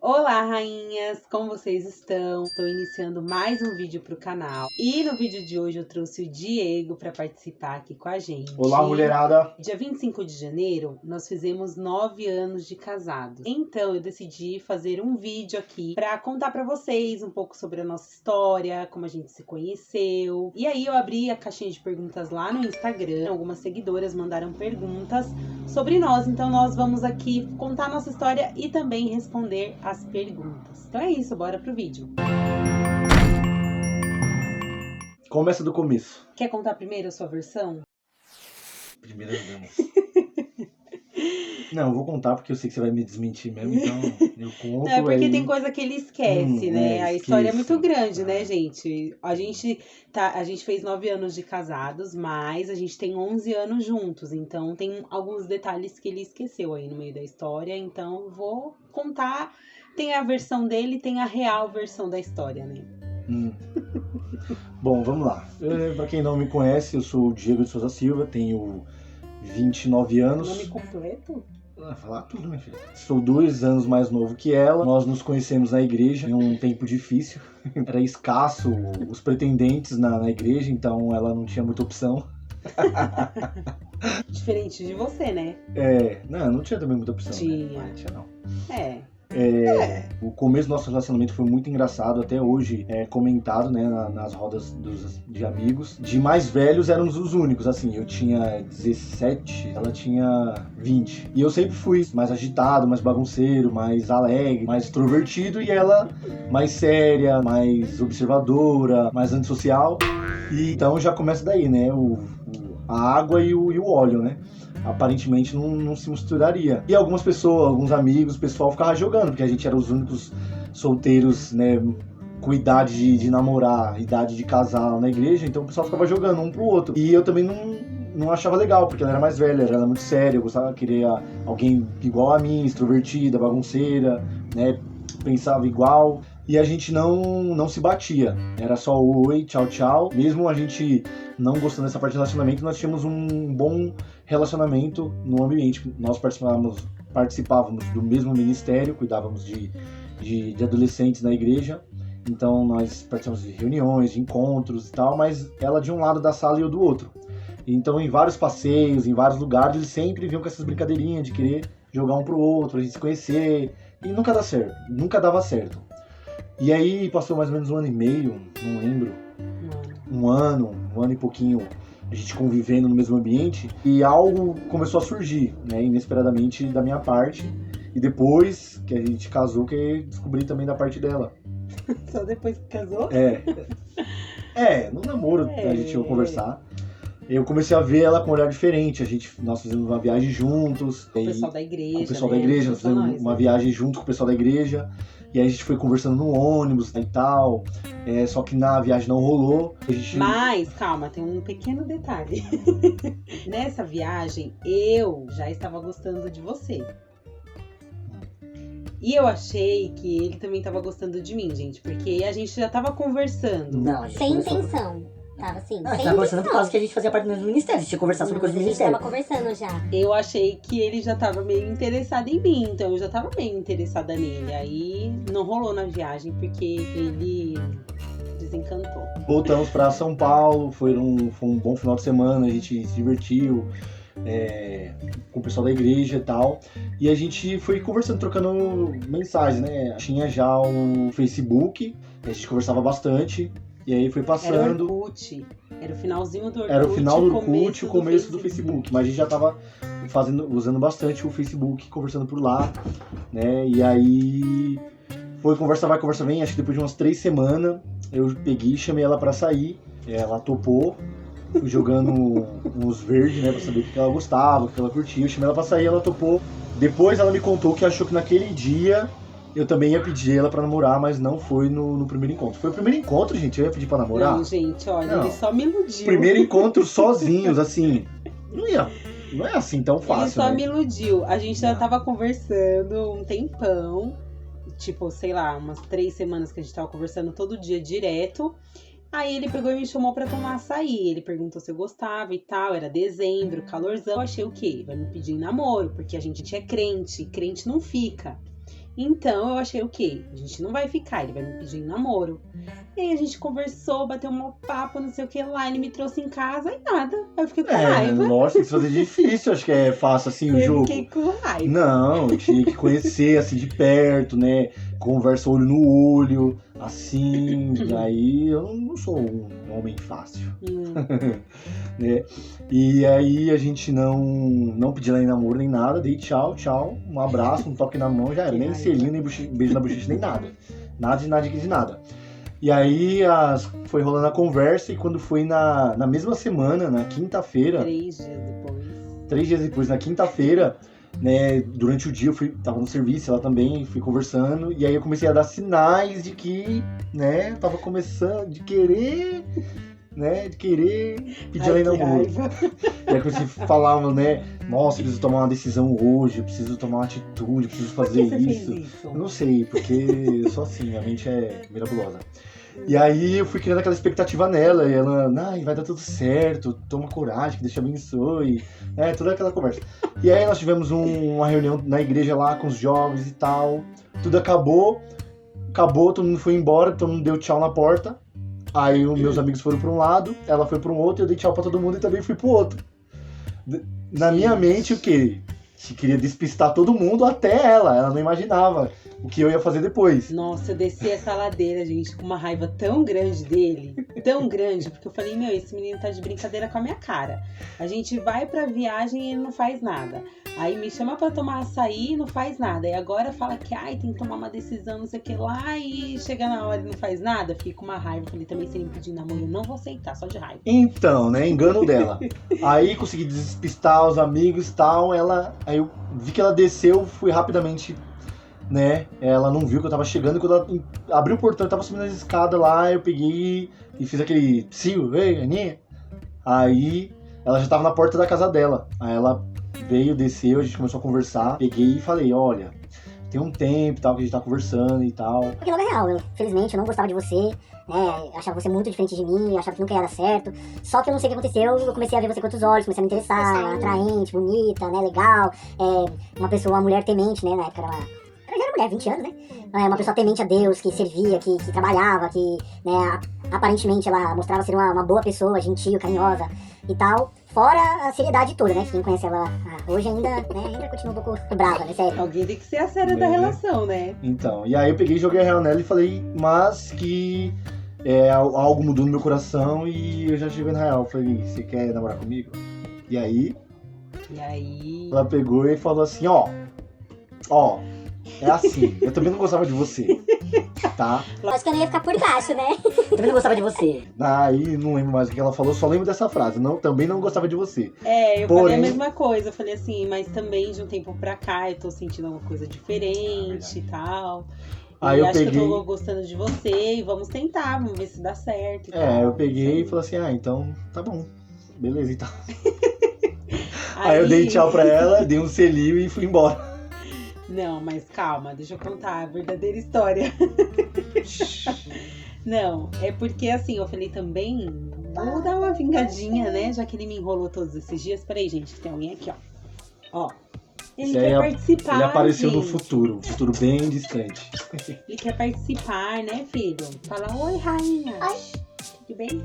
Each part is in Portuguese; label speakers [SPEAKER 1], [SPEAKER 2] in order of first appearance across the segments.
[SPEAKER 1] Olá, rainhas! Como vocês estão? Estou iniciando mais um vídeo para o canal. E no vídeo de hoje eu trouxe o Diego para participar aqui com a gente.
[SPEAKER 2] Olá, mulherada!
[SPEAKER 1] Dia 25 de janeiro, nós fizemos 9 anos de casados. Então eu decidi fazer um vídeo aqui para contar para vocês um pouco sobre a nossa história, como a gente se conheceu. E aí eu abri a caixinha de perguntas lá no Instagram. Algumas seguidoras mandaram perguntas sobre nós. Então nós vamos aqui contar a nossa história e também responder as perguntas. Então é isso, bora pro vídeo.
[SPEAKER 2] Começa do começo.
[SPEAKER 1] Quer contar primeiro a sua versão?
[SPEAKER 2] Primeiras damas. Não, eu vou contar porque eu sei que você vai me desmentir mesmo, então eu conto.
[SPEAKER 1] Não, é porque
[SPEAKER 2] aí...
[SPEAKER 1] tem coisa que ele esquece, né? A história é muito grande, né,
[SPEAKER 2] É.
[SPEAKER 1] gente? A gente fez 9 anos de casados, mas a gente tem 11 anos juntos. Então tem alguns detalhes que ele esqueceu aí no meio da história. Então eu vou contar. Tem a versão dele, tem a real versão da história, né?
[SPEAKER 2] Bom, vamos lá. Pra quem não me conhece, eu sou o Diego de Souza Silva, tenho 29 anos.
[SPEAKER 1] Nome completo?
[SPEAKER 2] Falar tudo, minha filha. Sou 2 anos mais novo que ela. Nós nos conhecemos na igreja em um tempo difícil. Era escasso os pretendentes na igreja, então ela não tinha muita opção.
[SPEAKER 1] Diferente de você, né?
[SPEAKER 2] Não tinha também muita opção.
[SPEAKER 1] Tinha.
[SPEAKER 2] Né? Não tinha, não. O começo do nosso relacionamento foi muito engraçado, até hoje é comentado, né, nas rodas de amigos. De mais velhos éramos os únicos, assim, eu tinha 17, ela tinha 20. E eu sempre fui mais agitado, mais bagunceiro, mais alegre, mais extrovertido, e ela mais séria, mais observadora, mais antissocial. E então já começa daí, né, a água e o óleo, né? Aparentemente não se misturaria. E algumas pessoas, alguns amigos, o pessoal ficava jogando, porque a gente era os únicos solteiros, né, com idade de namorar, idade de casar na igreja, então o pessoal ficava jogando um pro outro. E eu também não achava legal, porque ela era mais velha, ela era muito séria, eu queria alguém igual a mim, extrovertida, bagunceira, né, pensava igual. E a gente não se batia, era só oi, tchau, tchau. Mesmo a gente não gostando dessa parte do relacionamento, nós tínhamos um bom relacionamento no ambiente. Nós participávamos do mesmo ministério, cuidávamos de adolescentes na igreja. Então nós participávamos de reuniões, de encontros e tal, mas ela de um lado da sala e eu do outro. Então em vários passeios, em vários lugares, eles sempre vinham com essas brincadeirinhas de querer jogar um pro outro, a gente se conhecer. E nunca dava certo. E aí passou mais ou menos 1 ano e meio, não lembro, um ano e pouquinho, a gente convivendo no mesmo ambiente, e algo começou a surgir, né, inesperadamente da minha parte, e depois que a gente casou, que eu descobri também da parte dela.
[SPEAKER 1] Só depois que casou?
[SPEAKER 2] No namoro a gente ia conversar. Eu comecei a ver ela com um olhar diferente, nós fizemos uma viagem juntos.
[SPEAKER 1] Com o pessoal da igreja.
[SPEAKER 2] Com o pessoal da igreja, nós fizemos uma viagem junto com o pessoal da igreja. E aí a gente foi conversando no ônibus e tal. Só que na viagem não rolou.
[SPEAKER 1] Mas, calma, tem um pequeno detalhe. Nessa viagem, eu já estava gostando de você. E eu achei que ele também estava gostando de mim, gente. Porque a gente já estava conversando.
[SPEAKER 3] Não, a gente
[SPEAKER 4] Sem
[SPEAKER 3] conversou...
[SPEAKER 4] intenção. Tava assim,
[SPEAKER 3] Não, a gente
[SPEAKER 4] sem
[SPEAKER 3] tava conversando por
[SPEAKER 4] intenção.
[SPEAKER 3] causa que a gente fazia parte do mesmo ministério. A gente ia conversar sobre coisas do
[SPEAKER 4] A gente
[SPEAKER 3] ministério.
[SPEAKER 4] tava conversando já.
[SPEAKER 1] Eu achei que ele já tava meio interessado em mim, então eu já tava meio interessada nele. Aí não rolou na viagem porque ele desencantou.
[SPEAKER 2] Voltamos para São Paulo, foi um bom final de semana, a gente se divertiu com o pessoal da igreja e tal. E a gente foi conversando, trocando mensagens, né? Tinha já o Facebook, a gente conversava bastante. E aí foi passando.
[SPEAKER 1] Era o Orkut. Era o finalzinho do Orkut.
[SPEAKER 2] Era o final do Orkut e o começo do Facebook. Mas a gente já tava usando bastante o Facebook, conversando por lá, né? E aí foi conversa vai, conversa vem. Acho que depois de umas 3 semanas eu peguei e chamei ela pra sair. Ela topou. Fui jogando uns verdes, né? Pra saber o que ela gostava, o que ela curtia. Eu chamei ela pra sair, ela topou. Depois ela me contou que achou que naquele dia eu também ia pedir ela pra namorar, mas não foi no primeiro encontro. Foi o primeiro encontro, gente, eu ia pedir pra namorar.
[SPEAKER 1] Não, gente, olha, ele só me iludiu.
[SPEAKER 2] Primeiro encontro sozinhos, assim, não é assim tão fácil,
[SPEAKER 1] ele só
[SPEAKER 2] né?
[SPEAKER 1] me iludiu. A gente já tava conversando um tempão, tipo, sei lá, umas 3 semanas que a gente tava conversando todo dia direto. Aí ele pegou e me chamou pra tomar açaí. Ele perguntou se eu gostava e tal. Era dezembro, calorzão. Eu achei o quê? Vai me pedir em namoro, porque a gente é crente. Crente não fica. Então eu achei o quê? A gente não vai ficar, ele vai me pedir em namoro. E aí a gente conversou, bateu um papo, não sei o que lá, ele me trouxe em casa e nada. Aí eu fiquei com raiva.
[SPEAKER 2] Lógico que isso é difícil, acho que é fácil assim o
[SPEAKER 1] Eu
[SPEAKER 2] jogo.
[SPEAKER 1] fiquei com raiva.
[SPEAKER 2] Não, eu tinha que conhecer assim de perto, né? Conversa olho no olho, assim. Aí eu não sou um homem fácil. Né? E aí a gente não pediu ela em namoro nem nada, dei tchau, um abraço, um toque na mão, já era. Nem selinho, nem beijo na bochecha, nem nada. Nada de nada. E aí foi rolando a conversa e quando foi na mesma semana, na quinta-feira... 3 dias depois, na quinta-feira, né, durante o dia tava no serviço, ela também, fui conversando, e aí eu comecei a dar sinais de que, né, tava começando de querer pedir ela em namoro. E aí comecei a falar, né, nossa, eu preciso tomar uma decisão hoje, eu preciso tomar uma atitude, eu preciso fazer isso. Eu não sei, porque eu sou assim, a mente é miraculosa. E aí eu fui criando aquela expectativa nela, e ela, vai dar tudo certo, toma coragem, que Deus te abençoe, toda aquela conversa. E aí nós tivemos uma reunião na igreja lá com os jovens e tal, tudo acabou, todo mundo foi embora, todo mundo deu tchau na porta, aí os meus amigos foram pra um lado, ela foi pra um outro, eu dei tchau pra todo mundo e também fui pro outro. Na minha mente, o quê? Queria despistar todo mundo, até ela não imaginava o que eu ia fazer depois.
[SPEAKER 1] Nossa, eu desci essa ladeira, gente, com uma raiva tão grande dele, tão grande, porque eu falei, esse menino tá de brincadeira com a minha cara. A gente vai pra viagem e ele não faz nada. Aí me chama pra tomar açaí e não faz nada. E agora fala que, tem que tomar uma decisão, não sei o que lá, e chega na hora e não faz nada. Fiquei com uma raiva, falei, também se ele me pedir namoro, eu não vou aceitar, só de raiva.
[SPEAKER 2] Então, né, engano dela. Aí consegui despistar os amigos e tal, aí eu vi que ela desceu, fui rapidamente... Né, ela não viu que eu tava chegando, quando ela abriu o portão, eu tava subindo as escadas lá, eu peguei e fiz aquele psiu, ei, Aninha. Aí ela já tava na porta da casa dela, aí ela veio, desceu, a gente começou a conversar, peguei e falei, olha, tem um tempo tal que a gente tá conversando e tal.
[SPEAKER 3] Porque não é real, felizmente eu não gostava de você, né, eu achava você muito diferente de mim, eu achava que nunca ia dar certo, só que eu não sei o que aconteceu, eu comecei a ver você com outros olhos, comecei a me interessar, atraente, bonita, né, legal, uma mulher temente, né, na época ela já era mulher, 20 anos, né? Uma pessoa temente a Deus, que servia, que trabalhava, que, né, aparentemente ela mostrava ser uma boa pessoa, gentil, carinhosa e tal. Fora a seriedade toda, né? Quem conhece ela hoje ainda continua um pouco brava, né? Sério.
[SPEAKER 1] Alguém tem que ser a séria da relação, né?
[SPEAKER 2] Então, e aí eu peguei, joguei a real nela e falei, mas que algo mudou no meu coração e eu já cheguei na real. Falei, você quer namorar comigo? E aí ela pegou e falou assim, ó, é assim, eu também não gostava de você, tá?
[SPEAKER 4] Acho que eu não ia ficar por baixo, né?
[SPEAKER 3] Eu também não gostava de você.
[SPEAKER 2] Aí não lembro mais o que ela falou, só lembro dessa frase, também não gostava de você.
[SPEAKER 1] Eu falei a mesma coisa, eu falei assim, mas também de um tempo pra cá eu tô sentindo alguma coisa diferente e tal.
[SPEAKER 2] Aí eu peguei...
[SPEAKER 1] que eu tô gostando de você e vamos tentar, vamos ver se dá certo e tal.
[SPEAKER 2] Eu peguei e falei assim, então tá bom, beleza então. Aí eu dei tchau pra ela, dei um selinho e fui embora.
[SPEAKER 1] Não, mas calma, deixa eu contar a verdadeira história. Não, é porque assim, eu falei também, vou dar uma vingadinha, né? Já que ele me enrolou todos esses dias. Peraí, gente, tem alguém aqui, ó. Ele quer participar.
[SPEAKER 2] Ele apareceu
[SPEAKER 1] gente.
[SPEAKER 2] no futuro bem distante.
[SPEAKER 1] Ele quer participar, né, filho? Fala, oi, rainha.
[SPEAKER 4] Oi.
[SPEAKER 1] Tudo bem?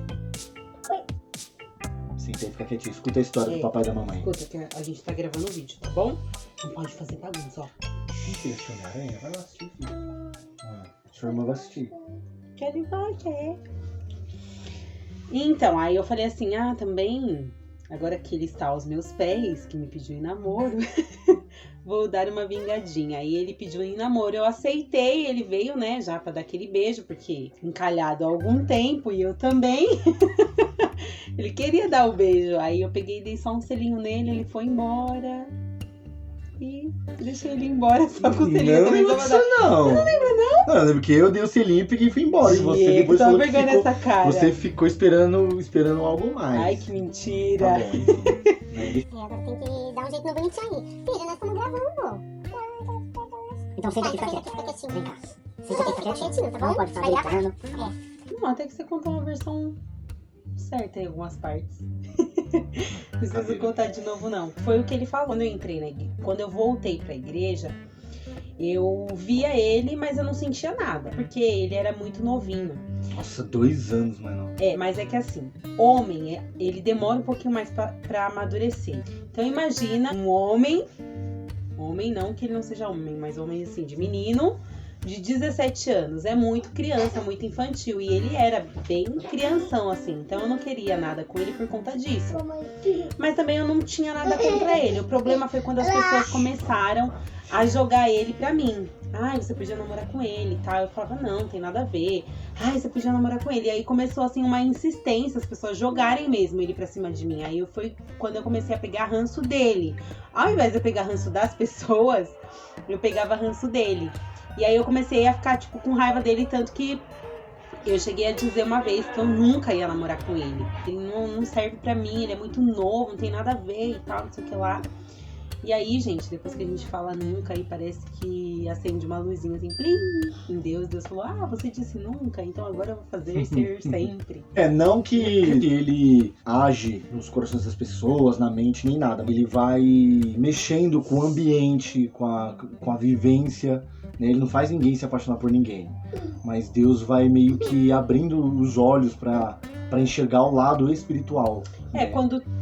[SPEAKER 2] Sim, tem que ficar quietinho. Escuta a história do papai e da mamãe.
[SPEAKER 1] Escuta, que a gente tá gravando o vídeo, tá bom? Não pode fazer bagunça, ó.
[SPEAKER 2] Não tem esse Homem-Aranha? Vai lá assistir, filho. Sua irmã vai assistir.
[SPEAKER 1] Quero ver. Então, aí eu falei assim, também, agora que ele está aos meus pés, que me pediu em namoro, vou dar uma vingadinha. Aí ele pediu em namoro, eu aceitei, ele veio, né, já pra dar aquele beijo, porque encalhado há algum tempo, e eu também. Ele queria dar o beijo, aí eu peguei e dei só um selinho nele, ele foi embora. E deixei ele embora só com o selinho.
[SPEAKER 2] Não lembro disso, não. Você não lembra, não? Não, eu lembro que eu dei o selinho e peguei e fui embora. E você depois falou que
[SPEAKER 1] essa cara.
[SPEAKER 2] Você ficou esperando algo mais.
[SPEAKER 1] Ai, que mentira.
[SPEAKER 2] Tá bom,
[SPEAKER 4] Agora tem que dar um jeito no bonitinho aí. Filha, nós estamos gravando.
[SPEAKER 3] Então senta aqui, fica quieto.
[SPEAKER 4] Fica quietinho.
[SPEAKER 3] Vem cá. Senta aqui, fica quietinho.
[SPEAKER 4] Tá
[SPEAKER 3] Não
[SPEAKER 4] bom?
[SPEAKER 3] pode ficar
[SPEAKER 4] Vai gravar?
[SPEAKER 3] gritando.
[SPEAKER 1] Não, até que você contou uma versão certa em algumas partes. Preciso contar de novo, não. Foi o que ele falou quando eu entrei na igreja. Quando eu voltei pra igreja, Eu via ele, mas eu não sentia nada, porque ele era muito novinho.
[SPEAKER 2] Nossa, 2 anos, mano.
[SPEAKER 1] Mas é que assim, homem, ele demora um pouquinho mais pra amadurecer. Então imagina um homem não que ele não seja homem, mas homem assim, de menino, de 17 anos. É muito criança, muito infantil. E ele era bem crianção, assim. Então eu não queria nada com ele por conta disso. Mas também eu não tinha nada contra ele. O problema foi quando as pessoas começaram a jogar ele pra mim. Ai, você podia namorar com ele e tal. Eu falava, não tem nada a ver. Ai, você podia namorar com ele. E aí começou, assim, uma insistência, as pessoas jogarem mesmo ele pra cima de mim. Aí foi quando eu comecei a pegar ranço dele. Ao invés de eu pegar ranço das pessoas, eu pegava ranço dele. E aí eu comecei a ficar, tipo, com raiva dele, tanto que eu cheguei a dizer uma vez que eu nunca ia namorar com ele. Ele não serve pra mim, ele é muito novo, não tem nada a ver e tal, não sei o que lá. E aí, gente, depois que a gente fala nunca, aí parece que acende uma luzinha assim, plim, em Deus. Deus falou, você disse nunca, então agora eu vou fazer ser sempre.
[SPEAKER 2] Não que ele age nos corações das pessoas, na mente, nem nada. Ele vai mexendo com o ambiente, com a vivência, né? Ele não faz ninguém se apaixonar por ninguém. Mas Deus vai meio que abrindo os olhos pra enxergar o lado espiritual. Né?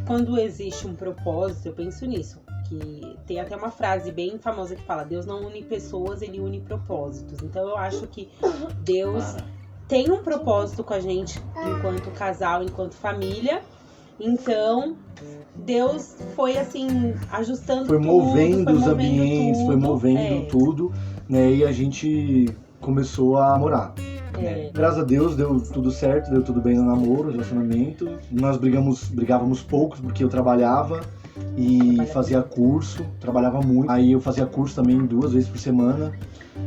[SPEAKER 1] Quando existe um propósito, eu penso nisso. Que tem até uma frase bem famosa que fala, Deus não une pessoas, ele une propósitos. Então eu acho que Deus tem um propósito com a gente enquanto casal, enquanto família. Então Deus foi assim, ajustando tudo.
[SPEAKER 2] Foi movendo os ambientes, foi movendo tudo, né? E a gente começou a namorar. Né? Graças a Deus deu tudo certo, deu tudo bem no namoro, no relacionamento. Nós brigávamos poucos porque eu trabalhava e fazia curso, trabalhava muito. Aí eu fazia curso também 2 vezes por semana.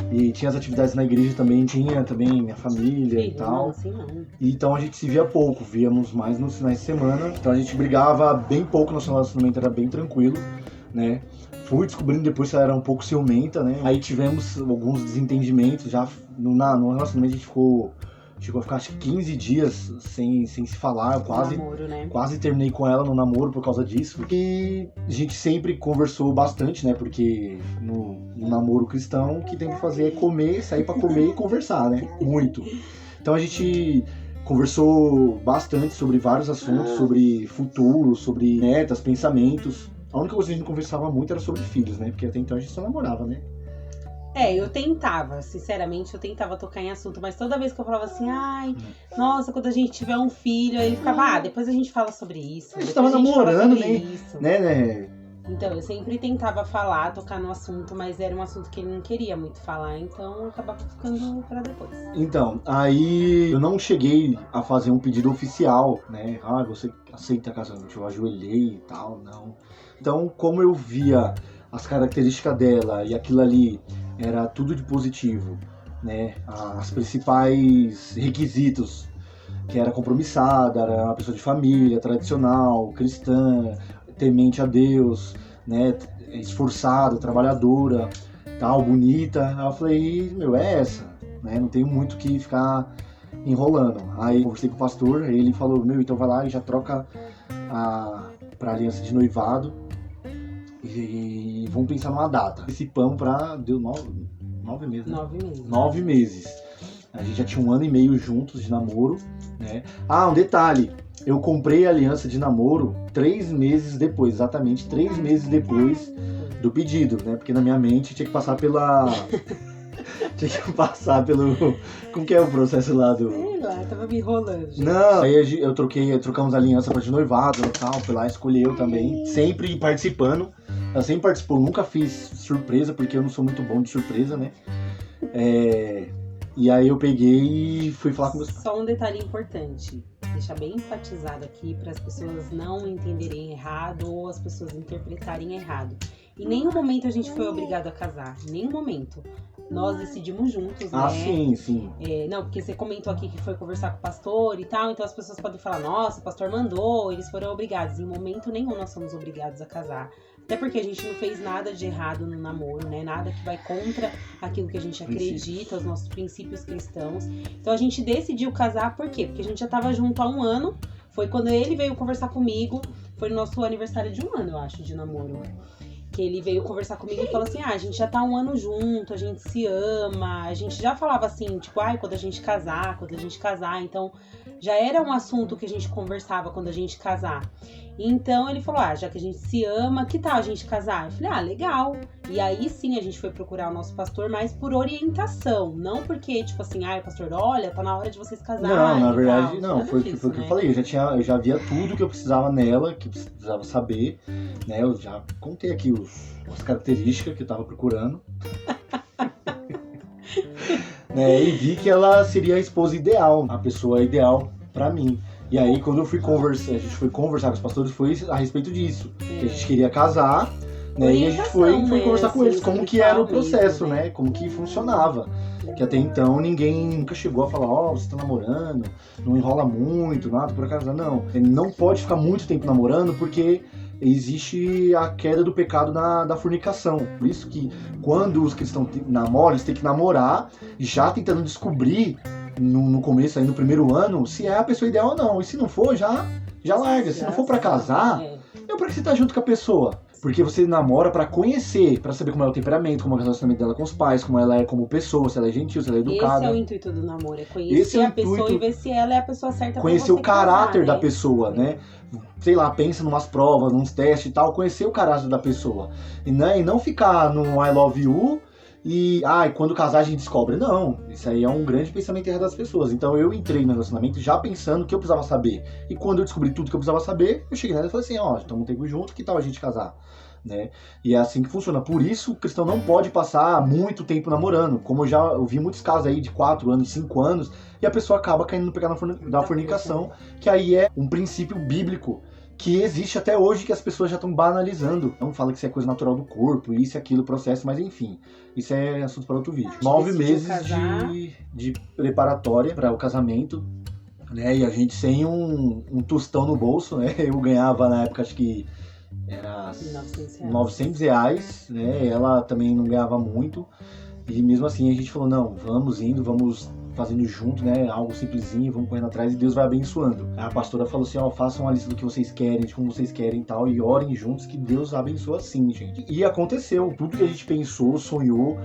[SPEAKER 2] E tinha as atividades na igreja também, tinha também minha família e tal.
[SPEAKER 1] Assim não.
[SPEAKER 2] Então a gente se via pouco, víamos mais nos finais de semana. Então a gente brigava bem pouco, nosso relacionamento era bem tranquilo, né? Fui descobrindo depois que ela era um pouco ciumenta, né? Aí tivemos alguns desentendimentos, já no relacionamento a gente chegou a ficar acho que 15 dias sem se falar, eu quase terminei com ela no namoro por causa disso. Porque a gente sempre conversou bastante, né? Porque no namoro cristão o que tem que fazer é comer, sair pra comer e conversar, né? Muito. Então a gente conversou bastante sobre vários assuntos, sobre futuro, sobre metas, pensamentos. A única coisa que a gente conversava muito era sobre filhos, né? Porque até então a gente só namorava, né?
[SPEAKER 1] Eu tentava, sinceramente, tocar em assunto, mas toda vez que eu falava assim, nossa, quando a gente tiver um filho, aí ele ficava, depois a gente fala sobre isso.
[SPEAKER 2] A gente tava namorando, né?
[SPEAKER 1] Então, eu sempre tentava tocar no assunto, mas era um assunto que ele não queria muito falar, então eu acabava ficando pra depois.
[SPEAKER 2] Então, aí eu não cheguei a fazer um pedido oficial, né? Você aceita casamento? Eu ajoelhei e tal, não. Então, como eu via as características dela e aquilo ali era tudo de positivo, né? As principais requisitos, que era compromissada, era uma pessoa de família, tradicional, cristã, temente a Deus, né? Esforçada, trabalhadora, tal, bonita. Aí eu falei, é essa, né? Não tenho muito que ficar enrolando. Aí conversei com o pastor, ele falou, então vai lá e já troca pra aliança de noivado. E vamos pensar numa data. Esse pão deu 9 meses. Né?
[SPEAKER 1] 9 meses.
[SPEAKER 2] 9 meses. A gente já tinha 1 ano e meio juntos de namoro, né? Um detalhe. Eu comprei a aliança de namoro 3 meses depois, exatamente 3 meses depois do pedido, né? Porque na minha mente tinha que passar como que é o processo lá do...
[SPEAKER 1] Sei lá, tava me enrolando. Gente.
[SPEAKER 2] Não, aí trocamos a aliança pra de noivado e tal, foi lá, escolheu também, sempre participando. Ela sempre participou, nunca fiz surpresa, porque eu não sou muito bom de surpresa, né? E aí eu peguei e fui falar com meus pais.
[SPEAKER 1] Só um detalhe importante, deixar bem enfatizado aqui para as pessoas não entenderem errado ou as pessoas interpretarem errado. Em nenhum momento a gente foi obrigado a casar, em nenhum momento. Nós decidimos juntos, né?
[SPEAKER 2] Sim.
[SPEAKER 1] Não, porque você comentou aqui que foi conversar com o pastor e tal, então as pessoas podem falar, nossa, o pastor mandou, eles foram obrigados. Em momento nenhum nós somos obrigados a casar. Até porque a gente não fez nada de errado no namoro, né? Nada que vai contra aquilo que a gente acredita, os nossos princípios cristãos. Então a gente decidiu casar, por quê? Porque a gente já tava junto há 1 ano. Foi quando ele veio conversar comigo. Foi no nosso aniversário de 1 ano, eu acho, de namoro. Que ele veio conversar comigo e falou assim, a gente já tá 1 ano junto, a gente se ama, a gente já falava assim, tipo, quando a gente casar, então já era um assunto que a gente conversava quando a gente casar. Então ele falou, já que a gente se ama, que tal a gente casar? Eu falei, legal. E aí sim a gente foi procurar o nosso pastor, mas por orientação, não porque, tipo assim, pastor, olha, tá na hora de vocês casarem.
[SPEAKER 2] Não, na verdade, não, foi o que eu falei, eu já via tudo que eu precisava nela, que eu precisava saber, né, eu já contei aqui as características que eu tava procurando. Né, e vi que ela seria a esposa ideal, a pessoa ideal pra mim. E aí, quando a gente foi conversar com os pastores, foi a respeito disso. Que a gente queria casar, né? E a gente foi conversar com eles como que era o processo, né? Como que funcionava. Que até então ninguém nunca chegou a falar, você tá namorando, não enrola muito, nada por acaso. Não, não pode ficar muito tempo namorando porque existe a queda do pecado da fornicação. Por isso que quando os cristãos namoram, eles têm que namorar já tentando descobrir no começo, aí no primeiro ano, se é a pessoa ideal ou não. E se não for, já larga. Se não for pra casar, pra que você tá junto com a pessoa? Porque você namora pra conhecer, pra saber como é o temperamento, como é o relacionamento dela com os pais, como ela é como pessoa, se ela é gentil, se ela é educada.
[SPEAKER 1] Esse é o intuito do namoro, é conhecer a pessoa e ver se ela é a pessoa certa pra
[SPEAKER 2] conhecer
[SPEAKER 1] você
[SPEAKER 2] o caráter
[SPEAKER 1] casar,
[SPEAKER 2] da pessoa, né? Sei lá, pensa em umas provas, nos testes e tal, conhecer o caráter da pessoa. E não ficar no I love you e quando casar a gente descobre. Não, isso aí é um grande pensamento errado das pessoas. Então eu entrei no relacionamento já pensando que eu precisava saber. E quando eu descobri tudo que eu precisava saber, eu cheguei nela e falei assim, estamos um tempo junto, que tal a gente casar? Né? E é assim que funciona. Por isso o cristão não pode passar muito tempo namorando. Como eu já ouvi muitos casos aí de 4 anos, 5 anos, e a pessoa acaba caindo no pecado da fornicação, que aí é um princípio bíblico que existe até hoje, que as pessoas já estão banalizando. Não fala que isso é coisa natural do corpo, isso e aquilo, processo, mas enfim, isso é assunto para outro vídeo. 9 meses de preparatória para o casamento, né? E a gente sem um tostão no bolso, né? Eu ganhava na época, acho que era R$900, né? Ela também não ganhava muito. E mesmo assim a gente falou, não, vamos fazendo junto, né, algo simplesinho, vamos correndo atrás e Deus vai abençoando. A pastora falou assim, façam uma lista do que vocês querem, de como vocês querem e tal, e orem juntos que Deus abençoa sim, gente. E aconteceu, tudo que a gente pensou, sonhou,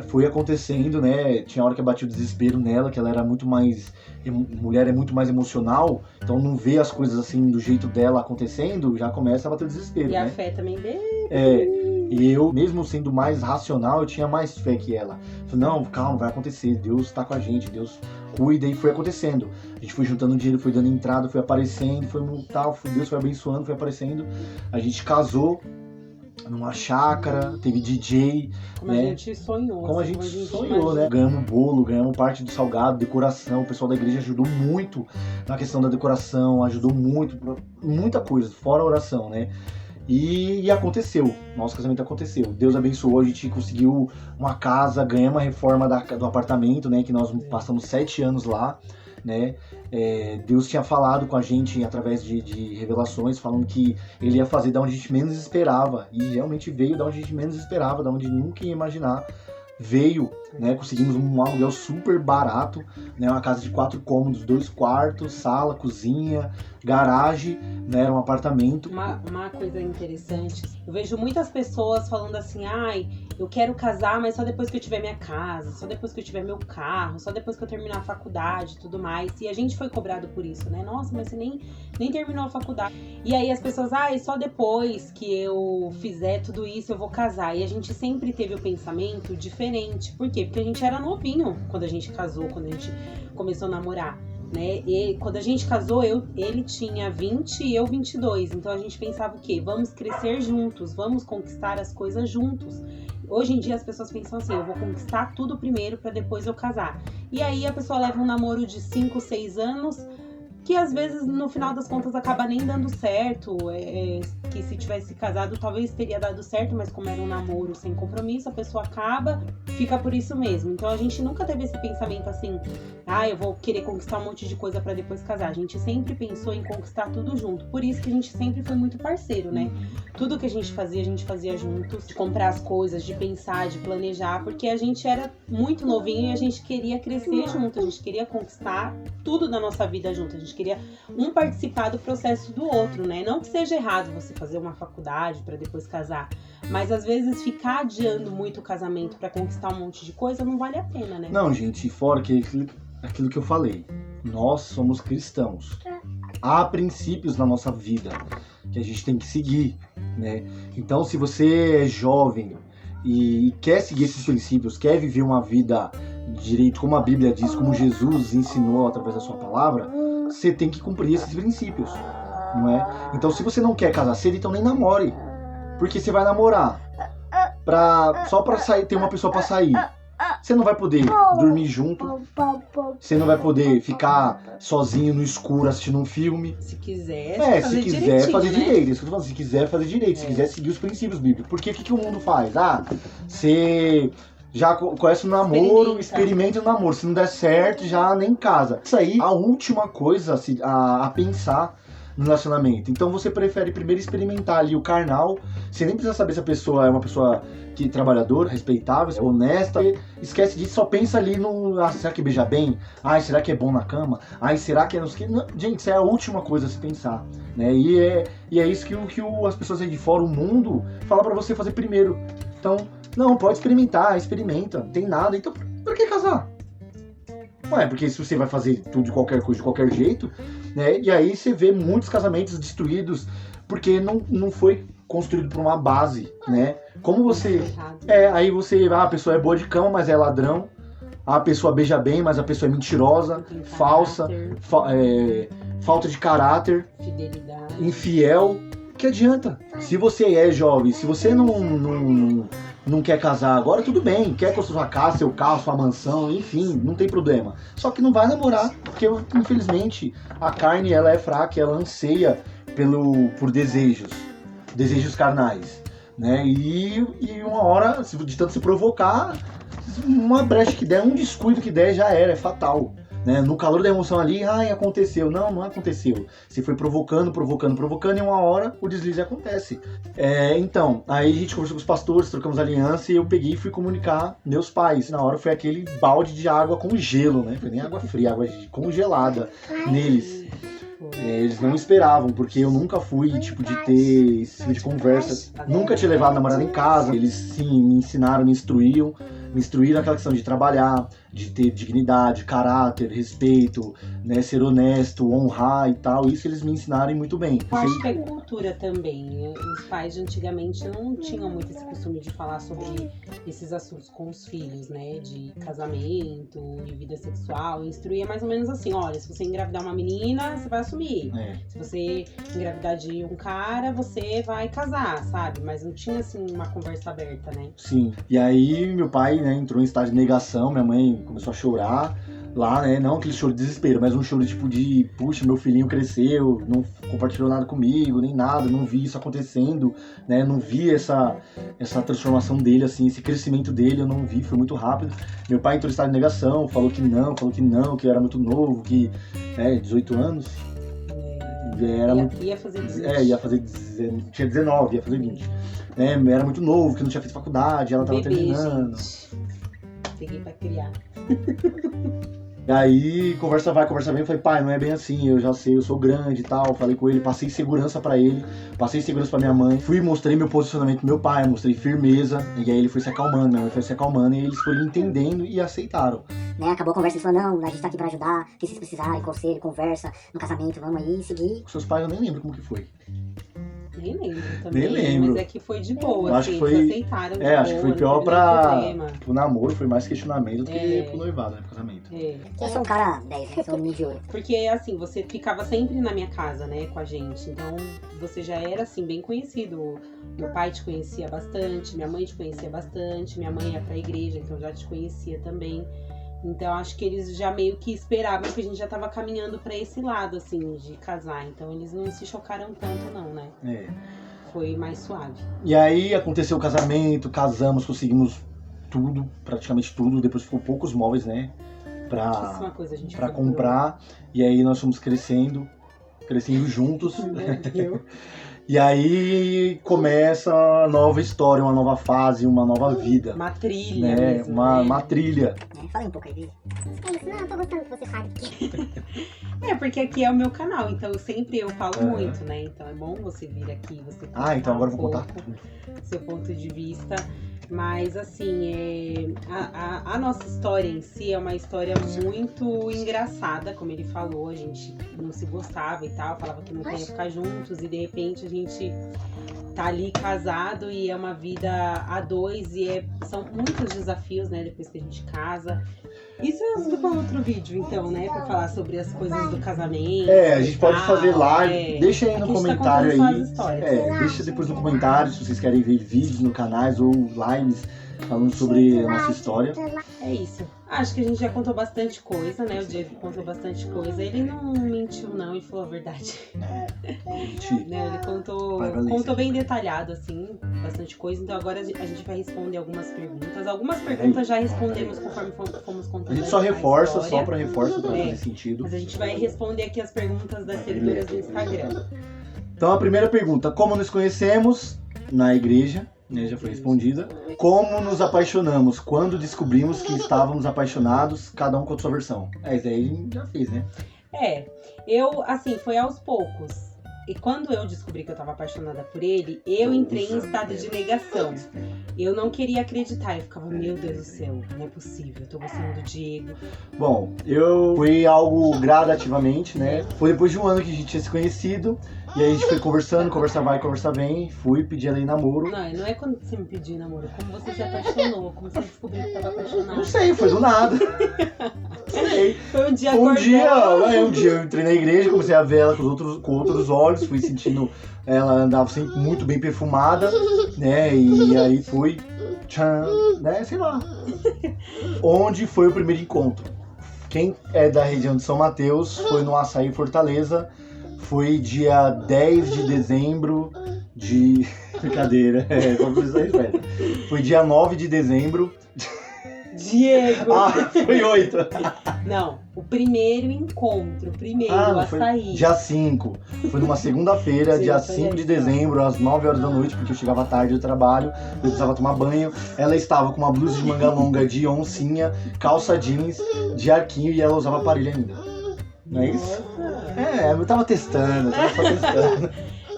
[SPEAKER 2] foi acontecendo, né, tinha hora que eu bati o desespero nela, que ela era muito mais, mulher é muito mais emocional, então não vê as coisas assim do jeito dela acontecendo, já começa a bater o desespero,
[SPEAKER 1] e a
[SPEAKER 2] né?
[SPEAKER 1] fé também bem...
[SPEAKER 2] E eu, mesmo sendo mais racional, eu tinha mais fé que ela. Falei, não, calma, vai acontecer, Deus tá com a gente, Deus cuida, e foi acontecendo. A gente foi juntando dinheiro, foi dando entrada, foi aparecendo, foi tal, Deus foi abençoando, foi aparecendo. A gente casou numa chácara, teve DJ.
[SPEAKER 1] Como a gente sonhou.
[SPEAKER 2] Como a gente sonhou, né? Ganhamos bolo, ganhamos parte do salgado, decoração. O pessoal da igreja ajudou muito na questão da decoração, ajudou muito, muita coisa, fora a oração, né? E aconteceu, nosso casamento aconteceu. Deus abençoou, a gente conseguiu uma casa, ganhamos uma reforma do apartamento, né? Que nós passamos 7 anos lá, né? Deus tinha falado com a gente através de revelações, falando que Ele ia fazer da onde a gente menos esperava. E realmente veio da onde a gente menos esperava, da onde nunca ia imaginar. Veio, né? Conseguimos um aluguel super barato, né? Uma casa de 4 cômodos, 2 quartos, sala, cozinha, garagem, né? Era um apartamento.
[SPEAKER 1] Uma coisa interessante, eu vejo muitas pessoas falando assim, eu quero casar, mas só depois que eu tiver minha casa, só depois que eu tiver meu carro, só depois que eu terminar a faculdade e tudo mais. E a gente foi cobrado por isso, né? Nossa, mas você nem terminou a faculdade. E aí as pessoas, só depois que eu fizer tudo isso eu vou casar. E a gente sempre teve o pensamento diferente. Por quê? Porque a gente era novinho quando a gente casou, quando a gente começou a namorar, né? E quando a gente casou, ele tinha 20 e eu 22. Então a gente pensava o quê? Vamos crescer juntos, vamos conquistar as coisas juntos. Hoje em dia as pessoas pensam assim, eu vou conquistar tudo primeiro pra depois eu casar. E aí a pessoa leva um namoro de 5, 6 anos, que às vezes no final das contas acaba nem dando certo, que se tivesse casado talvez teria dado certo, mas como era um namoro sem compromisso, a pessoa acaba fica por isso mesmo. Então a gente nunca teve esse pensamento assim, eu vou querer conquistar um monte de coisa pra depois casar. A gente sempre pensou em conquistar tudo junto. Por isso que a gente sempre foi muito parceiro, né? Tudo que a gente fazia juntos. De comprar as coisas, de pensar, de planejar. Porque a gente era muito novinho e a gente queria crescer junto. A gente queria conquistar tudo da nossa vida junto. A gente queria um participar do processo do outro, né? Não que seja errado você fazer uma faculdade pra depois casar. Mas às vezes ficar adiando muito o casamento pra conquistar um monte de coisa não vale a pena, né?
[SPEAKER 2] Não, gente, fora que aquilo que eu falei. Nós somos cristãos. Há princípios na nossa vida que a gente tem que seguir, né? Então, se você é jovem e quer seguir esses princípios, quer viver uma vida direito, como a Bíblia diz, como Jesus ensinou através da sua palavra, você tem que cumprir esses princípios, não é? Então, se você não quer casar cedo, então nem namore. Porque você vai namorar só pra sair, ter uma pessoa pra sair. Você não vai poder dormir junto. Você não vai poder ficar sozinho no escuro assistindo um filme.
[SPEAKER 1] Se quiser,
[SPEAKER 2] se quiser fazer
[SPEAKER 1] né?
[SPEAKER 2] direito. Isso que eu tô falando, se quiser fazer direito, se quiser seguir os princípios bíblicos. Porque o que o mundo faz? Você já conhece o namoro, experimenta o namoro. Se não der certo, já nem casa. Isso aí é a última coisa a pensar no relacionamento. Então você prefere primeiro experimentar ali o carnal. Você nem precisa saber se a pessoa é uma pessoa que trabalhadora, respeitável, honesta. Esquece disso, só pensa ali no... será que beija bem? Será que é bom na cama? Será que é... Não, gente, isso é a última coisa a se pensar, né? E é isso que as pessoas aí de fora, o mundo, fala pra você fazer primeiro. Então, não, pode experimentar, experimenta, não tem nada. Então, por que casar? Porque se você vai fazer tudo de qualquer coisa, de qualquer jeito, né? E aí você vê muitos casamentos destruídos porque não foi construído por uma base, né? Como você... aí você... a pessoa é boa de cama, mas é ladrão. A pessoa beija bem, mas a pessoa é mentirosa, falsa, falta de caráter,
[SPEAKER 1] fidelidade,
[SPEAKER 2] infiel. Que adianta? Se você é jovem, se você não quer casar agora, tudo bem. Quer construir sua casa, seu carro, sua mansão, enfim, não tem problema. Só que não vai namorar, porque infelizmente a carne ela é fraca, ela anseia por desejos carnais, né? E uma hora, de tanto se provocar, uma brecha que der, um descuido que der, já era, é fatal. Né? No calor da emoção ali, aconteceu. Não aconteceu. Você foi provocando, e uma hora o deslize acontece. Então, aí a gente conversou com os pastores, trocamos aliança e eu peguei e fui comunicar meus pais. Na hora foi aquele balde de água com gelo, né? Foi nem água fria, água congelada neles. Eles não esperavam, porque eu nunca fui, de ter esse tipo de conversa. Nunca tinha levado a namorada em casa. Eles, sim, me ensinaram, me instruíram aquela questão de trabalhar, de ter dignidade, caráter, respeito, né, ser honesto, honrar e tal. Isso eles me ensinaram muito bem.
[SPEAKER 1] Eu acho que é cultura também. Os pais de antigamente não tinham muito esse costume de falar sobre esses assuntos com os filhos, né? De casamento, de vida sexual. Instruía mais ou menos assim, olha, se você engravidar uma menina, você vai assumir. Se você engravidar de um cara, você vai casar, sabe? Mas não tinha, assim, uma conversa aberta, né?
[SPEAKER 2] Sim. E aí, meu pai, né, entrou em estado de negação, minha mãe começou a chorar lá, né, não aquele choro de desespero, mas um choro tipo de, puxa, meu filhinho cresceu, não compartilhou nada comigo, nem nada, não vi isso acontecendo, né, não vi essa transformação dele, assim, esse crescimento dele, eu não vi, foi muito rápido. Meu pai entrou em estado de negação, falou que não, que eu era muito novo, que, 18 anos,
[SPEAKER 1] ia fazer 20.
[SPEAKER 2] Tinha 19, ia fazer 20. Era muito novo, que não tinha feito faculdade, ela tava terminando.
[SPEAKER 1] Gente. Peguei pra criar.
[SPEAKER 2] E aí, conversa vai, conversa vem, eu falei, pai, não é bem assim, eu já sei, eu sou grande e tal, falei com ele, passei segurança pra ele, passei segurança pra minha mãe, mostrei meu posicionamento pro meu pai, mostrei firmeza, e aí ele foi se acalmando, minha mãe foi se acalmando, e eles foram entendendo e aceitaram.
[SPEAKER 3] Né, acabou a conversa, eles falaram, não, a gente tá aqui pra ajudar, que vocês precisarem, conselho, conversa, no casamento, vamos aí, seguir.
[SPEAKER 2] Com seus pais eu nem lembro como que foi.
[SPEAKER 1] Nem lembro também,
[SPEAKER 2] nem lembro.
[SPEAKER 1] Mas é que foi de boa,
[SPEAKER 2] acho
[SPEAKER 1] assim,
[SPEAKER 2] que foi,
[SPEAKER 1] eles aceitaram de
[SPEAKER 2] acho
[SPEAKER 1] boa,
[SPEAKER 2] que foi pior pra
[SPEAKER 1] pro
[SPEAKER 2] namoro, foi mais questionamento do que pro noivado, né, pro casamento.
[SPEAKER 3] Eu sou um cara 10, né, sou um menino de ouro.
[SPEAKER 1] Porque, assim, você ficava sempre na minha casa, né, com a gente, então você já era, assim, bem conhecido. Meu pai te conhecia bastante, minha mãe te conhecia bastante, minha mãe ia pra igreja, então já te conhecia também. Então, acho que eles já meio que esperavam que a gente já tava caminhando pra esse lado, assim, de casar. Então, eles não se chocaram tanto, não, né? Foi mais suave.
[SPEAKER 2] E aí, aconteceu o casamento, casamos, conseguimos tudo, praticamente tudo. Depois ficou poucos móveis, né? Pra comprar. E aí nós fomos crescendo juntos. E aí começa uma nova história, uma nova fase, uma nova vida.
[SPEAKER 1] Uma trilha,
[SPEAKER 2] né?
[SPEAKER 1] mesmo,
[SPEAKER 2] Uma trilha.
[SPEAKER 3] Fala um pouco aí dele.
[SPEAKER 4] É isso, não, eu tô gostando que você fale aqui.
[SPEAKER 1] Porque aqui é o meu canal, então eu falo muito, né? Então é bom você vir aqui, você contar
[SPEAKER 2] então agora eu vou contar
[SPEAKER 1] seu ponto de vista. Mas assim, a nossa história em si é uma história muito engraçada, como ele falou, a gente não se gostava e tal, falava que não queria ficar juntos e de repente a gente tá ali casado e é uma vida a dois e são muitos desafios, né, depois que a gente casa. Isso é assunto para outro vídeo, então, né, pra falar sobre as coisas do casamento.
[SPEAKER 2] A gente pode fazer live, deixa aí no comentário aí. Deixa depois no comentário se vocês querem ver vídeos no canais ou lives falando sobre a nossa história.
[SPEAKER 1] É isso. Acho que a gente já contou bastante coisa, né? O Diego contou bastante coisa. Ele não mentiu, não, ele falou a verdade. Ele contou bem detalhado, assim, bastante coisa. Então agora a gente vai responder algumas perguntas. Algumas perguntas já respondemos conforme fomos contando.
[SPEAKER 2] A gente só reforça, só pra fazer sentido.
[SPEAKER 1] Mas a gente vai responder aqui as perguntas das seguidoras do Instagram.
[SPEAKER 2] Então a primeira pergunta: como nos conhecemos? Na igreja. Já foi respondida. Como nos apaixonamos? Quando descobrimos que estávamos apaixonados, cada um com a sua versão. Isso aí a gente já fez, né?
[SPEAKER 1] Foi aos poucos. E quando eu descobri que eu estava apaixonada por ele, eu entrei em estado de negação. Eu não queria acreditar. Eu ficava, meu Deus do céu, não é possível, eu tô gostando do Diego.
[SPEAKER 2] Bom, foi algo gradativamente, né? Foi depois de um ano que a gente tinha se conhecido. E aí a gente foi conversando, conversa vai, conversa vem. Fui pedir ela em namoro.
[SPEAKER 1] Não é quando você me pediu em namoro, como você se apaixonou, como você descobriu que estava apaixonado.
[SPEAKER 2] Não sei, foi do nada.
[SPEAKER 1] Foi um dia
[SPEAKER 2] Um dia eu entrei na igreja, comecei a ver ela com outros olhos, fui sentindo ela andava sempre muito bem perfumada, né? E aí fui, né? Sei lá. Onde foi o primeiro encontro? Quem é da região de São Mateus foi no Açaí Fortaleza. Foi dia 10 de dezembro de... Brincadeira, foi dia 9 de dezembro.
[SPEAKER 1] Diego!
[SPEAKER 2] Foi 8.
[SPEAKER 1] Não, o primeiro encontro, o açaí.
[SPEAKER 2] Dia 5. Foi numa segunda-feira, dia 5 de dezembro, às 9 horas da noite, porque eu chegava tarde do trabalho, eu precisava tomar banho. Ela estava com uma blusa de manga longa de oncinha, calça jeans, de arquinho e ela usava aparelho ainda. Não é isso? Eu tava testando, só testando.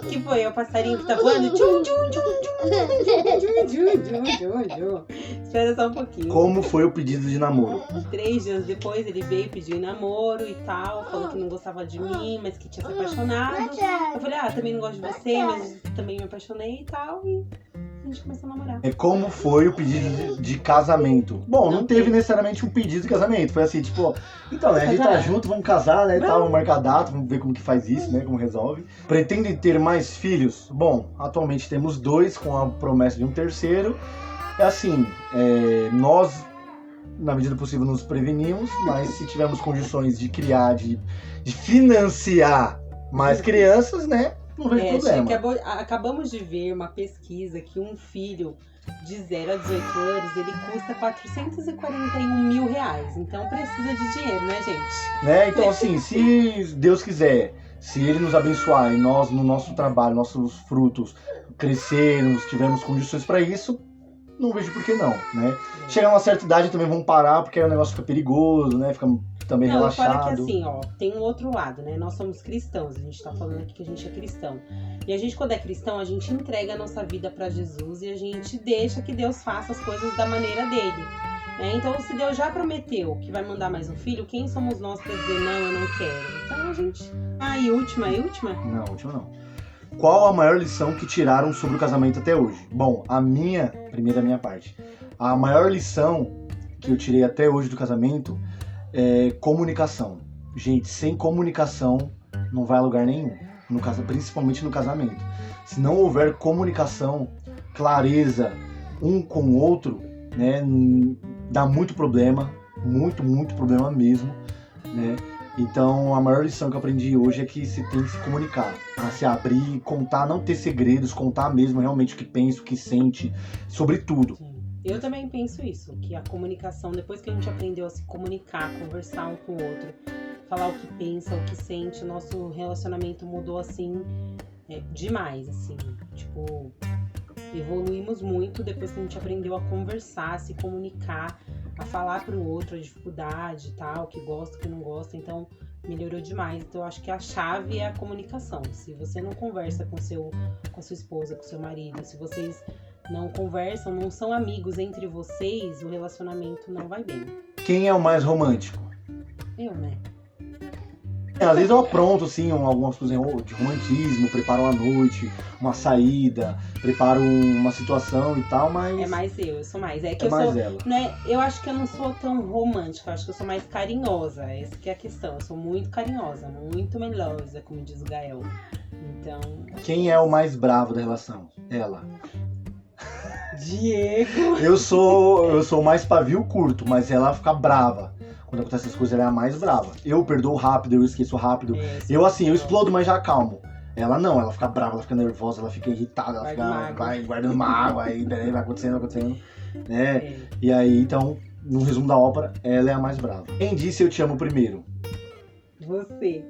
[SPEAKER 1] Que foi? É o passarinho que tá voando? Espera só um pouquinho.
[SPEAKER 2] Como foi o pedido de namoro?
[SPEAKER 1] 3 dias depois ele veio pedir namoro e tal. Falou que não gostava de mim, mas que tinha se apaixonado. Eu falei, também não gosto de você, mas também me apaixonei e tal. E a gente começou a namorar.
[SPEAKER 2] Como foi o pedido de casamento? Bom, não teve necessariamente um pedido de casamento. Foi assim, tipo, então, né, a gente tá junto, vamos casar, né, tal, vamos marcar a data, vamos ver como que faz isso, né, como resolve. Pretendem ter mais filhos? Bom, atualmente temos 2 com a promessa de um terceiro. Nós, na medida do possível, nos prevenimos, mas se tivermos condições de criar, de financiar mais crianças, né, não vejo problema.
[SPEAKER 1] Acabamos de ver uma pesquisa que um filho de 0 a 18 anos, ele custa R$441 mil. Então precisa de dinheiro, né, gente?
[SPEAKER 2] Então, assim, se Deus quiser, se Ele nos abençoar e nós, no nosso trabalho, nossos frutos crescermos, tivermos condições para isso, não vejo por que não, né? Chegar a uma certa idade também vamos parar, porque aí o negócio fica perigoso, né? Fica também relaxado.
[SPEAKER 1] Fora que assim, tem um outro lado, né? Nós somos cristãos, a gente tá falando aqui que a gente é cristão. E a gente, quando é cristão, a gente entrega a nossa vida pra Jesus e a gente deixa que Deus faça as coisas da maneira dele. Então, se Deus já prometeu que vai mandar mais um filho, quem somos nós pra dizer não, eu não quero? Então a gente... E última?
[SPEAKER 2] Não, última não. Qual a maior lição que tiraram sobre o casamento até hoje? Bom, primeiro da minha parte. A maior lição que eu tirei até hoje do casamento é comunicação. Gente, sem comunicação não vai a lugar nenhum, principalmente no casamento. Se não houver comunicação, clareza um com o outro, né, dá muito problema, muito problema mesmo, né? Então, a maior lição que eu aprendi hoje é que você tem que se comunicar, se abrir, contar, não ter segredos, contar mesmo realmente o que pensa, o que sente, sobre tudo.
[SPEAKER 1] Eu também penso isso, que a comunicação, depois que a gente aprendeu a se comunicar, conversar um com o outro, falar o que pensa, o que sente, o nosso relacionamento mudou assim, demais, assim, tipo, evoluímos muito depois que a gente aprendeu a conversar, a se comunicar, a falar pro outro a dificuldade e tal, o que gosta, o que não gosta, então melhorou demais. Então eu acho que a chave é a comunicação. Se você não conversa com a sua esposa, com seu marido, se vocês não conversam, não são amigos entre vocês, o relacionamento não vai bem.
[SPEAKER 2] Quem é o mais romântico?
[SPEAKER 1] Eu, né?
[SPEAKER 2] Às vezes eu apronto, assim, algumas coisas de romantismo, preparo uma noite, uma saída, preparo uma situação e tal, mas...
[SPEAKER 1] É mais eu sou mais. É que
[SPEAKER 2] é
[SPEAKER 1] eu
[SPEAKER 2] mais
[SPEAKER 1] sou,
[SPEAKER 2] ela.
[SPEAKER 1] né? Eu acho que eu não sou tão romântica, eu acho que eu sou mais carinhosa. Essa que é a questão. Eu sou muito carinhosa, muito melosa, como diz o Gael. Então...
[SPEAKER 2] Quem é o mais bravo da relação? Ela.
[SPEAKER 1] Diego!
[SPEAKER 2] Eu sou mais pavio curto, mas ela fica brava. Quando acontece essas coisas, ela é a mais brava. Eu perdoo rápido, eu esqueço rápido. Eu explodo, mas já acalmo. Ela não, ela fica brava, ela fica nervosa, ela fica irritada, ela vai guardando uma água, aí vai acontecendo, né? E aí, então, no resumo da ópera, ela é a mais brava. Quem disse eu te amo primeiro?
[SPEAKER 1] Você.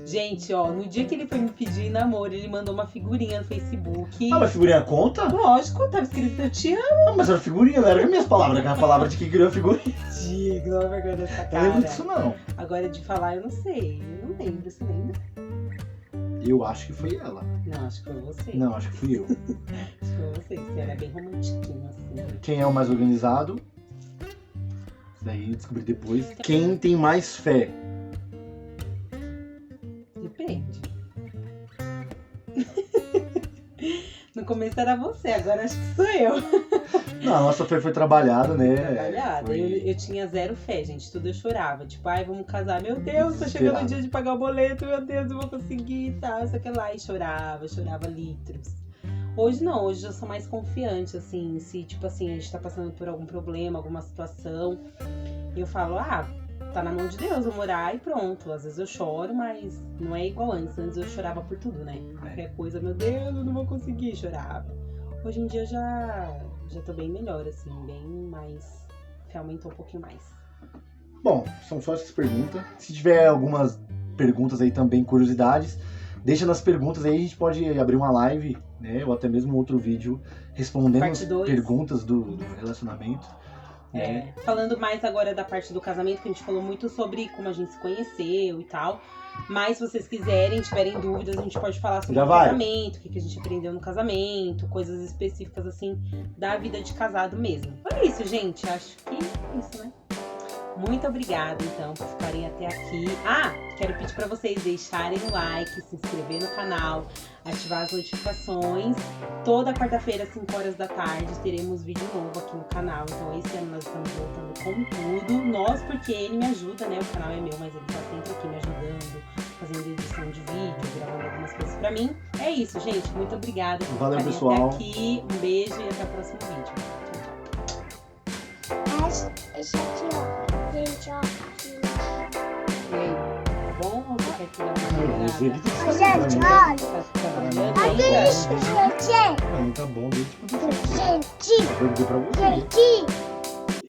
[SPEAKER 1] Gente, ó, no dia que ele foi me pedir namoro, ele mandou uma figurinha no Facebook.
[SPEAKER 2] Ah, mas figurinha conta?
[SPEAKER 1] Lógico, tava escrito eu te amo.
[SPEAKER 2] Ah, mas era figurinha, não era minhas palavras, era a palavra de que criou a figurinha.
[SPEAKER 1] Diego, não é vergonha dessa
[SPEAKER 2] Eu
[SPEAKER 1] cara.
[SPEAKER 2] lembro disso não.
[SPEAKER 1] Agora de falar, eu não sei. Eu não lembro, você lembra?
[SPEAKER 2] Eu acho que foi ela.
[SPEAKER 1] Não, acho que foi você.
[SPEAKER 2] Não, acho que fui eu.
[SPEAKER 1] Acho que foi você. Você era bem romantiquinho, assim.
[SPEAKER 2] Quem é o mais organizado? Isso daí eu descobri depois. Quem tem mais fé?
[SPEAKER 1] Depende. No começo era você, agora acho que sou eu.
[SPEAKER 2] Não, a nossa fé foi trabalhada, né?
[SPEAKER 1] Trabalhada.
[SPEAKER 2] Foi...
[SPEAKER 1] Eu tinha zero fé, gente. Tudo eu chorava. Tipo, ai, vamos casar. Meu Deus, tá chegando o dia de pagar o boleto. Meu Deus, eu vou conseguir e tal. Isso aqui lá. E chorava litros. Hoje não, hoje eu sou mais confiante, assim. Se, tipo assim, a gente tá passando por algum problema, alguma situação. Eu falo, tá na mão de Deus, vou morar e pronto. Às vezes eu choro, mas não é igual antes. Antes eu chorava por tudo, né? Qualquer coisa, meu Deus, eu não vou conseguir, chorava. Hoje em dia eu já tô bem melhor, assim, bem mais... Aumentou um pouquinho mais.
[SPEAKER 2] Bom, são só essas perguntas. Se tiver algumas perguntas aí também, curiosidades, deixa nas perguntas aí, a gente pode abrir uma live, né? Ou até mesmo outro vídeo respondendo as perguntas do relacionamento.
[SPEAKER 1] Falando mais agora da parte do casamento, que a gente falou muito sobre como a gente se conheceu e tal. Mas se vocês quiserem, tiverem dúvidas, a gente pode falar sobre o casamento, o que a gente aprendeu no casamento, coisas específicas assim da vida de casado mesmo. Foi isso, gente. Acho que é isso, né? Muito obrigada, então, por ficarem até aqui. Quero pedir para vocês deixarem o like, se inscrever no canal, ativar as notificações. Toda quarta-feira, às 5 horas da tarde, teremos vídeo novo aqui no canal. Então, esse ano nós estamos voltando com tudo. Nós, porque ele me ajuda, né? O canal é meu, mas ele tá sempre aqui me ajudando, fazendo edição de vídeo, gravando algumas coisas pra mim. É isso, gente. Muito obrigada por
[SPEAKER 2] Valeu,
[SPEAKER 1] ficarem
[SPEAKER 2] pessoal.
[SPEAKER 1] até aqui. Um beijo e até o próximo vídeo.
[SPEAKER 4] Esse aqui, ó. Gente, ó.
[SPEAKER 1] E aí, tá bom? Ou você quer que dar uma
[SPEAKER 4] Gente, olha.
[SPEAKER 1] Tá trabalhando
[SPEAKER 4] Aqui,
[SPEAKER 1] ainda?
[SPEAKER 4] gente.
[SPEAKER 2] Não, tá bom, deixa eu
[SPEAKER 4] Gente.
[SPEAKER 2] perguntar pra você.
[SPEAKER 4] Gente.